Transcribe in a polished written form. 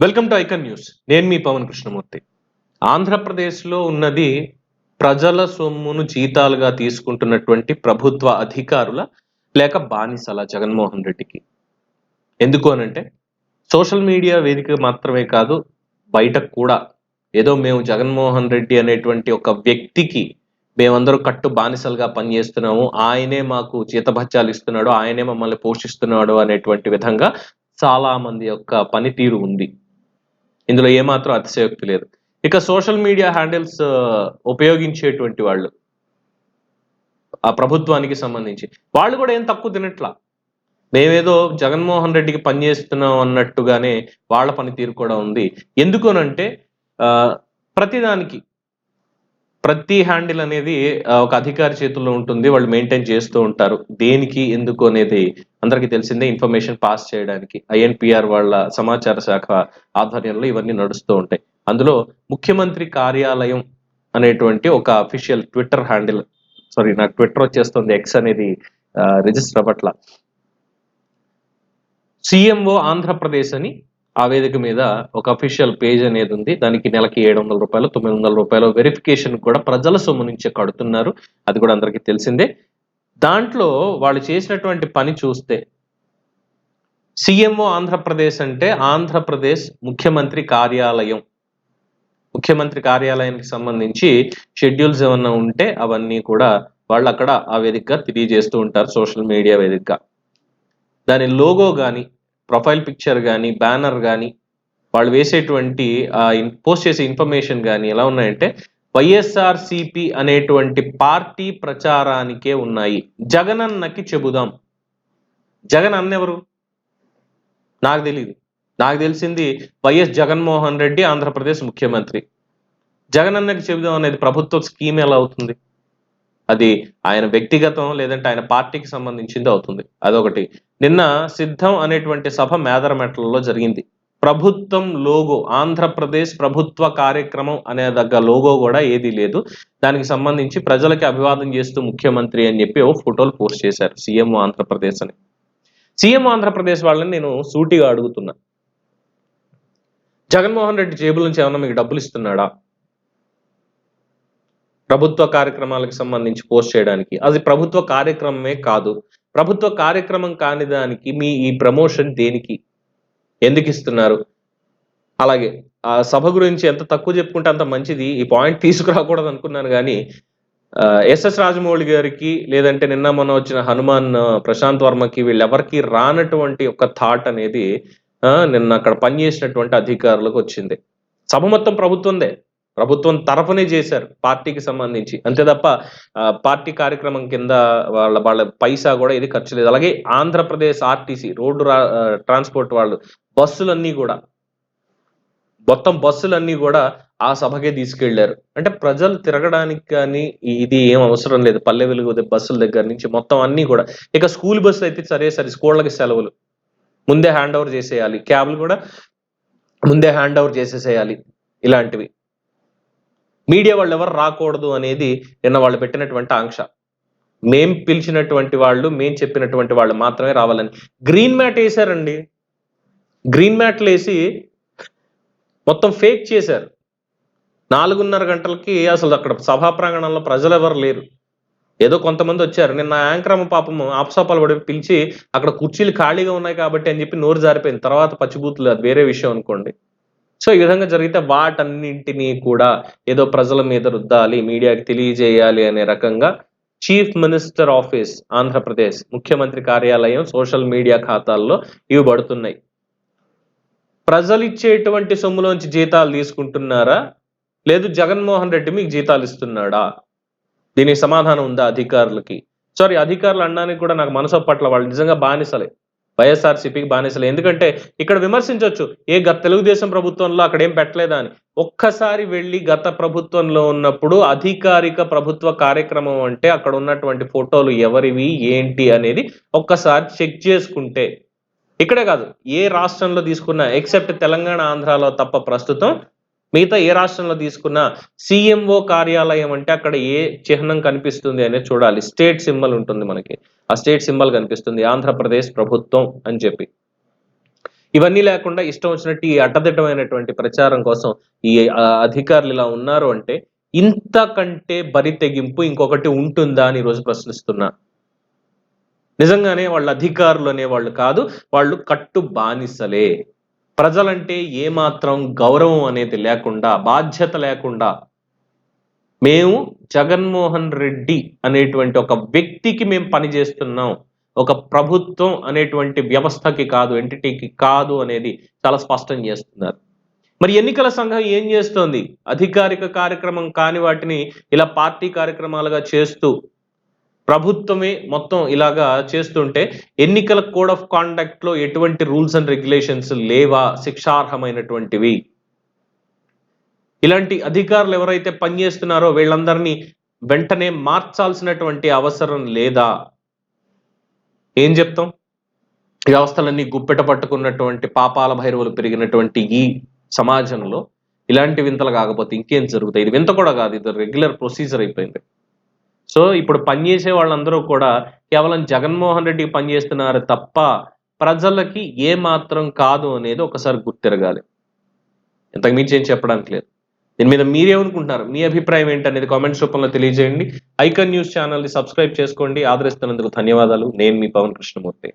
Welcome to icon news. నేను మీ పవన్ కృష్ణమూర్తి. ఆంధ్రప్రదేశ్లో ఉన్నది ప్రజల సొమ్మును జీతాలుగా తీసుకుంటున్నటువంటి ప్రభుత్వ అధికారుల లేక బానిసల జగన్మోహన్ రెడ్డికి. ఎందుకు అనంటే సోషల్ మీడియా వేదిక మాత్రమే కాదు, బయటకు కూడా ఏదో మేము జగన్మోహన్ రెడ్డి అనేటువంటి ఒక వ్యక్తికి మేమందరూ కట్టు బానిసలుగా పనిచేస్తున్నాము, ఆయనే మాకు జీతభత్యాలు ఇస్తున్నాడు, ఆయనే మమ్మల్ని పోషిస్తున్నాడు అనేటువంటి విధంగా చాలా మంది యొక్క పనితీరు ఉంది. ఇందులో ఏమాత్రం అతిశయోక్తి లేదు. ఇక సోషల్ మీడియా హ్యాండిల్స్ ఉపయోగించేటువంటి వాళ్ళు ఆ ప్రభుత్వానికి సంబంధించి వాళ్ళు కూడా ఏం తక్కువ తినట్లా. మేమేదో జగన్మోహన్ రెడ్డికి పనిచేస్తున్నాం అన్నట్టుగానే వాళ్ళ పనితీరు కూడా ఉంది. ఎందుకునంటే ప్రతిదానికి ప్రతి హ్యాండిల్ అనేది ఒక అధికారి చేతుల్లో ఉంటుంది. వాళ్ళు మెయింటైన్ చేస్తూ ఉంటారు. దేనికి ఎందుకు అనేది అందరికీ తెలిసిందే. ఇన్ఫర్మేషన్ పాస్ చేయడానికి ఐఎన్పిఆర్ వాళ్ళ సమాచార శాఖ ఆధ్వర్యంలో ఇవన్నీ నడుస్తూ ఉంటాయి. అందులో ముఖ్యమంత్రి కార్యాలయం అనేటువంటి ఒక అఫీషియల్ ట్విట్టర్ హ్యాండిల్, నాకు ట్విట్టర్ వచ్చేస్తుంది, ఎక్స్ అనేది రిజిస్టర్ అవ్వట్ల, సిఎంఓ ఆంధ్రప్రదేశ్ అని ఆ వేదిక మీద ఒక అఫీషియల్ పేజ్ అనేది ఉంది. దానికి నెలకి 700 రూపాయలు 900 రూపాయలు వెరిఫికేషన్ కూడా ప్రజల సొమ్ము నుంచే కడుతున్నారు. అది కూడా అందరికీ తెలిసిందే. దాంట్లో వాళ్ళు చేసినటువంటి పని చూస్తే సిఎంఓ ఆంధ్రప్రదేశ్ అంటే ఆంధ్రప్రదేశ్ ముఖ్యమంత్రి కార్యాలయం. ముఖ్యమంత్రి కార్యాలయానికి సంబంధించి షెడ్యూల్స్ ఏమన్నా ఉంటే అవన్నీ కూడా వాళ్ళు అక్కడ ఆ వేదికగా తెలియజేస్తూ ఉంటారు, సోషల్ మీడియా వేదికగా. దాని లోగో కానీ, ప్రొఫైల్ పిక్చర్ కానీ, బ్యానర్ కానీ, వాళ్ళు వేసేటువంటి పోస్ట్ చేసే ఇన్ఫర్మేషన్ కానీ ఎలా ఉన్నాయంటే వైఎస్ఆర్సిపి అనేటువంటి పార్టీ ప్రచారానికే ఉన్నాయి. జగనన్నకి చెబుదాం. జగన్ అన్నెవరు నాకు తెలియదు. నాకు తెలిసింది వైఎస్ జగన్మోహన్ రెడ్డి ఆంధ్రప్రదేశ్ ముఖ్యమంత్రి. జగనన్నకి చెబుదాం అనేది ప్రభుత్వ స్కీమ్ ఎలా అవుతుంది? అది ఆయన వ్యక్తిగతం లేదంటే ఆయన పార్టీకి సంబంధించింది అవుతుంది. అదొకటి. నిన్న సిద్ధం అనేటువంటి సభ మేదరమెట్లలో జరిగింది. ప్రభుత్వం లోగో, ఆంధ్రప్రదేశ్ ప్రభుత్వ కార్యక్రమం అనే దగ్గర లోగో కూడా ఏదీ లేదు. దానికి సంబంధించి ప్రజలకి అభివాదం చేస్తూ ముఖ్యమంత్రి అని చెప్పి ఓ ఫోటోలు పోస్ట్ చేశారు, సీఎం ఆంధ్రప్రదేశ్ అని. సీఎం ఆంధ్రప్రదేశ్ వాళ్ళని నేను సూటిగా అడుగుతున్నా, జగన్మోహన్ రెడ్డి జేబుల నుంచి ఏమన్నా మీకు డబ్బులు ఇస్తున్నాడా ప్రభుత్వ కార్యక్రమాలకు సంబంధించి పోస్ట్ చేయడానికి? అది ప్రభుత్వ కార్యక్రమమే కాదు. ప్రభుత్వ కార్యక్రమం కాని దానికి మీ ఈ ప్రమోషన్ దేనికి, ఎందుకు ఇస్తున్నారు? అలాగే ఆ సభ గురించి ఎంత తక్కువ చెప్పుకుంటే అంత మంచిది. ఈ పాయింట్ తీసుకురాకూడదు అనుకున్నాను కానీ ఎస్ఎస్ రాజమౌళి గారికి లేదంటే నిన్న మొన్న వచ్చిన హనుమాన్ ప్రశాంత్ వర్మకి వీళ్ళెవరికి రానటువంటి ఒక థాట్ అనేది నిన్న అక్కడ పనిచేసినటువంటి అధికారులకు వచ్చింది. సభ మొత్తం ప్రభుత్వందే, ప్రభుత్వం తరఫునే చేశారు పార్టీకి సంబంధించి, అంతే తప్ప పార్టీ కార్యక్రమం కింద వాళ్ళ పైసా కూడా ఇది ఖర్చు లేదు. అలాగే ఆంధ్రప్రదేశ్ ఆర్టీసీ రోడ్డు ట్రాన్స్పోర్ట్ వాళ్ళు బస్సులన్నీ కూడా మొత్తం బస్సులన్నీ కూడా ఆ సభకే తీసుకెళ్లారు. అంటే ప్రజలు తిరగడానికి కానీ ఇది ఏం అవసరం లేదు. పల్లె వెలుగు బస్సుల దగ్గర నుంచి మొత్తం అన్ని కూడా. ఇక స్కూల్ బస్సులు అయితే సరే స్కూళ్ళకి సెలవులు ముందే హ్యాండ్ ఓవర్ చేసేయాలి, క్యాబ్లు కూడా ముందే హ్యాండ్ ఓవర్ చేసేసేయాలి. ఇలాంటివి మీడియా వాళ్ళు ఎవరు రాకూడదు అనేది నిన్న వాళ్ళు పెట్టినటువంటి ఆంక్ష. మేం పిలిచినటువంటి వాళ్ళు, మేం చెప్పినటువంటి వాళ్ళు మాత్రమే రావాలని గ్రీన్ మ్యాట్ వేశారండి. గ్రీన్ మ్యాట్లు వేసి మొత్తం ఫేక్ చేశారు. 4:30 గంటలకి అసలు అక్కడ సభా ప్రాంగణంలో ప్రజలు ఎవరు లేరు. ఏదో కొంతమంది వచ్చారు. నిన్న యాంకరమ్మ పాపము ఆపసోపాలు పడి పిలిచి అక్కడ కుర్చీలు ఖాళీగా ఉన్నాయి కాబట్టి అని చెప్పి నోరు జారిపోయింది. తర్వాత పచ్చిబూతులు, అది వేరే విషయం అనుకోండి. సో ఈ విధంగా జరిగితే వాటన్నింటినీ కూడా ఏదో ప్రజల మీద రుద్దాలి, మీడియాకి తెలియజేయాలి అనే రకంగా చీఫ్ మినిస్టర్ ఆఫీస్ ఆంధ్రప్రదేశ్ ముఖ్యమంత్రి కార్యాలయం సోషల్ మీడియా ఖాతాల్లో ఇవి పడుతున్నాయి. ప్రజలు ఇచ్చేటువంటి సొమ్ములోంచి జీతాలు తీసుకుంటున్నారా, లేదు జగన్మోహన్ రెడ్డి మీకు జీతాలు ఇస్తున్నాడా? దీనికి సమాధానం ఉందా అధికారులకి? సారీ, అధికారులు అనడానికి కూడా నాకు మనసు పట్ల, వాళ్ళు నిజంగా బానిసలే, వైఎస్ఆర్సీపీకి బానిసలే. ఎందుకంటే ఇక్కడ విమర్శించవచ్చు, గత తెలుగుదేశం ప్రభుత్వంలో అక్కడ ఏం పెట్టలేదా అని. ఒక్కసారి వెళ్ళి గత ప్రభుత్వంలో ఉన్నప్పుడు అధికారిక ప్రభుత్వ కార్యక్రమం అంటే అక్కడ ఉన్నటువంటి ఫోటోలు ఎవరివి ఏంటి అనేది ఒక్కసారి చెక్ చేసుకుంటే, ఇక్కడే కాదు ఏ రాష్ట్రంలో తీసుకున్నా ఎక్సెప్ట్ తెలంగాణ, ఆంధ్రాలో తప్ప ప్రస్తుతం మిగతా ఏ రాష్ట్రంలో తీసుకున్నా సీఎంఓ కార్యాలయం అంటే అక్కడ ఏ చిహ్నం కనిపిస్తుంది అనేది చూడాలి. స్టేట్ సింబల్ ఉంటుంది మనకి, ఆ స్టేట్ సింబల్ కనిపిస్తుంది ఆంధ్రప్రదేశ్ ప్రభుత్వం అని చెప్పి. ఇవన్నీ లేకుండా ఇష్టం వచ్చినట్టు ఈ అడ్డదిడ్డమైనటువంటి ప్రచారం కోసం ఈ అధికారులు ఇలా ఉన్నారు అంటే ఇంతకంటే బరి తెగింపు ఇంకొకటి ఉంటుందా అని ఈరోజు ప్రశ్నిస్తున్నా. నిజంగానే వాళ్ళు అధికారులు అనేవాళ్ళు కాదు, వాళ్ళు కట్టు బానిసలే. ప్రజలంటే ఏమాత్రం గౌరవం అనేది లేకుండా, బాధ్యత లేకుండా, మేము జగన్మోహన్ రెడ్డి అనేటువంటి ఒక వ్యక్తికి మేము పనిచేస్తున్నాం, ఒక ప్రభుత్వం అనేటువంటి వ్యవస్థకి కాదు, ఎంటిటీకి కాదు అనేది చాలా స్పష్టం చేస్తున్నారు. మరి ఎన్నికల సంఘం ఏం చేస్తోంది? అధికారిక కార్యక్రమం కాని వాటిని ఇలా పార్టీ కార్యక్రమాలుగా చేస్తూ, ప్రభుత్వమే మొత్తం ఇలాగా చేస్తుంటే ఎన్నికల కోడ్ ఆఫ్ కాండక్ట్ లో ఎటువంటి రూల్స్ అండ్ రెగ్యులేషన్స్ లేవా శిక్షార్హమైనటువంటివి? ఇలాంటి అధికారులు ఎవరైతే పనిచేస్తున్నారో వీళ్ళందరినీ వెంటనే మార్చాల్సినటువంటి అవసరం లేదా? ఏం చెప్తాం? వ్యవస్థలన్నీ గుప్పెట పట్టుకున్నటువంటి పాపాల భైరవులు పెరిగినటువంటి ఈ సమాజంలో ఇలాంటి వింతలు కాకపోతే ఇంకేం జరుగుతాయి? ఇది వింత కూడా కాదు, ఇది రెగ్యులర్ ప్రొసీజర్ అయిపోయింది. సో ఇప్పుడు పనిచేసే వాళ్ళందరూ కూడా కేవలం జగన్మోహన్ రెడ్డికి పనిచేస్తున్నారు తప్ప ప్రజలకి ఏ మాత్రం కాదు అనేది ఒకసారి గుర్తిరగాలి. ఇంతకు మించి ఏం చెప్పడానికి లేదు. దీని మీద మీరేమనుకుంటున్నారు? మీ అభిప్రాయం ఏంటనేది కామెంట్స్ రూపంలో తెలియజేయండి. ఐకాన్ న్యూస్ ఛానల్ ని సబ్స్క్రైబ్ చేసుకోండి. ఆదరిస్తున్నందుకు ధన్యవాదాలు. నేను మీ పవన్ కృష్ణమూర్తి.